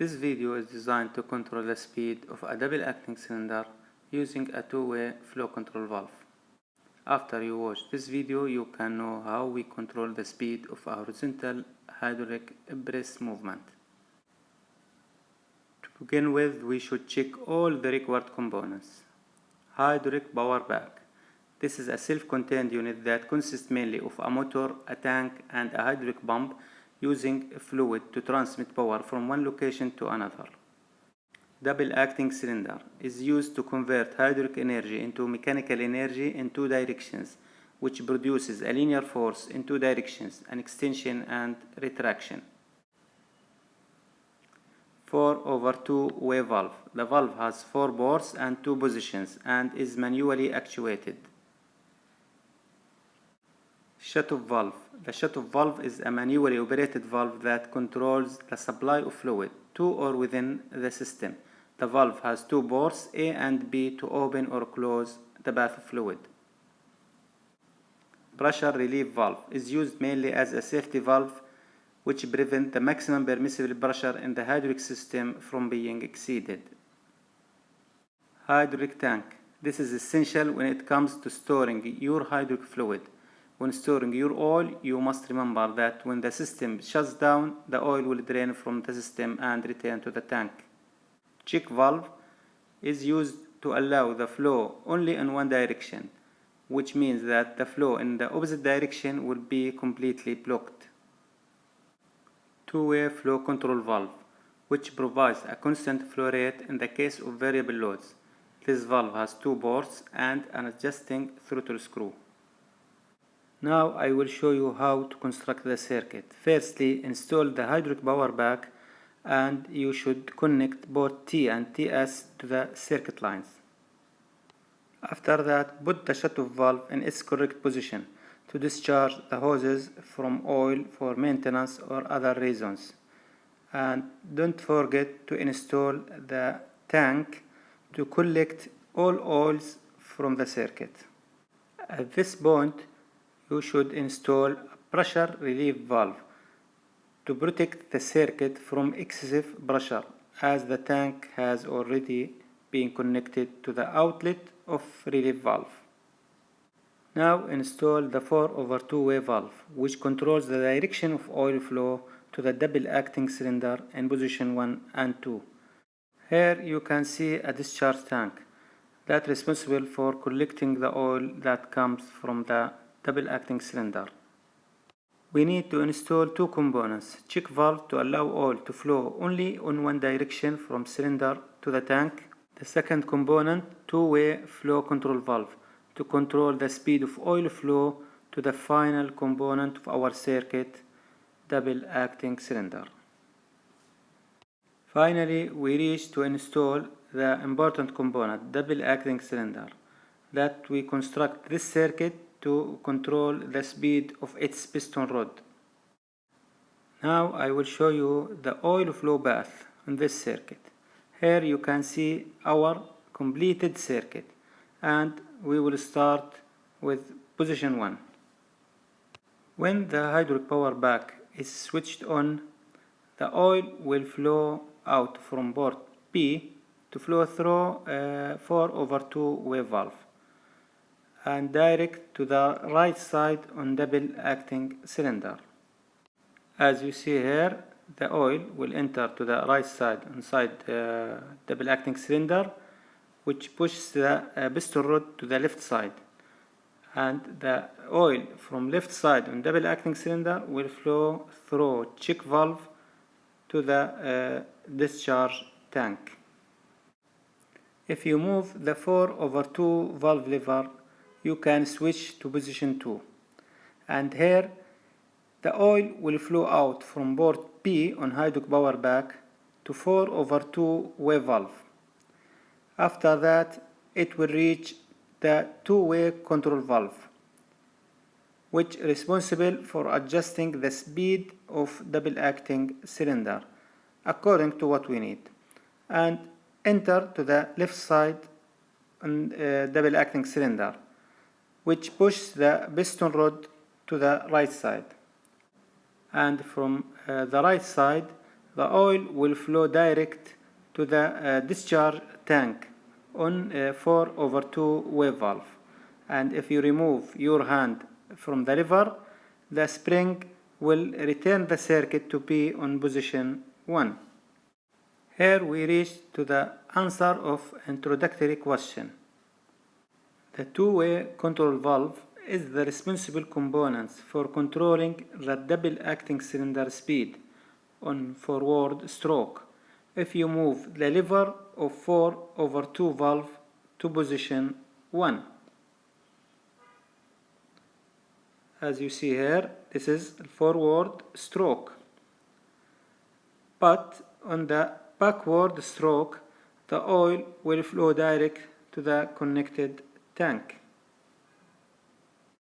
This video is designed to control the speed of a double acting cylinder using a two-way flow control valve. After you watch this video, you can know how we control the speed of a horizontal hydraulic press movement. To begin with, we should check all the required components. Hydraulic power bag. This is a self-contained unit that consists mainly of a motor, a tank, and a hydraulic pump using fluid to transmit power from one location to another. Double acting cylinder is used to convert hydraulic energy into mechanical energy in two directions, which produces a linear force in two directions, an extension and retraction. 4/2 way valve. The valve has 4 bores and 2 positions and is manually actuated. Shut-off valve. The shut-off valve is a manually operated valve that controls the supply of fluid to or within the system. The valve has 2 bores, A and B, to open or close the path of fluid. Pressure relief valve is used mainly as a safety valve which prevents the maximum permissible pressure in the hydraulic system from being exceeded. Hydraulic tank. This is essential when it comes to storing your hydraulic fluid. When storing your oil, you must remember that when the system shuts down, the oil will drain from the system and return to the tank. Check valve is used to allow the flow only in one direction, which means that the flow in the opposite direction will be completely blocked. Two-way flow control valve, which provides a constant flow rate in the case of variable loads. This valve has 2 ports and an adjusting throttle screw. Now I will show you how to construct the circuit. Firstly, install the hydraulic power bag and you should connect both T and TS to the circuit lines. After that, put the shut-off valve in its correct position to discharge the hoses from oil for maintenance or other reasons. And don't forget to install the tank to collect all oils from the circuit. At this point, you should install a pressure relief valve to protect the circuit from excessive pressure, as the tank has already been connected to the outlet of relief valve. Now install the 4/2 way valve, which controls the direction of oil flow to the double acting cylinder in position 1 and 2. Here you can see a discharge tank that is responsible for collecting the oil that comes from the double acting cylinder. We need to install 2 components: check valve to allow oil to flow only in one direction from cylinder to the tank. The second component, two-way flow control valve, to control the speed of oil flow to the final component of our circuit, double acting cylinder. Finally, we reach to install the important component, double acting cylinder, that we construct this circuit to control the speed of its piston rod. Now I will show you the oil flow path on this circuit. Here you can see our completed circuit, and we will start with position 1. When the hydraulic power bag is switched on, the oil will flow out from port P to flow through a 4/2 way valve and direct to the right side on double acting cylinder. As you see here, the oil will enter to the right side inside the double acting cylinder, which pushes the piston rod to the left side, and the oil from left side on double acting cylinder will flow through check valve to the discharge tank. If you move the 4/2 valve lever, you can switch to position 2, and here the oil will flow out from port P on hydraulic power bag to 4/2 way valve. After that, it will reach the two-way control valve, which is responsible for adjusting the speed of double acting cylinder according to what we need, and enter to the left side on double acting cylinder, which pushes the piston rod to the right side. And from the right side, the oil will flow direct to the discharge tank on 4/2 wave valve, and if you remove your hand from the lever, the spring will return the circuit to be on position 1. Here we reach to the answer of introductory question. The two-way control valve is the responsible components for controlling the double-acting cylinder speed on forward stroke if you move the lever of 4/2 valve to position 1. As you see here, this is forward stroke. But on the backward stroke, the oil will flow direct to the connected tank.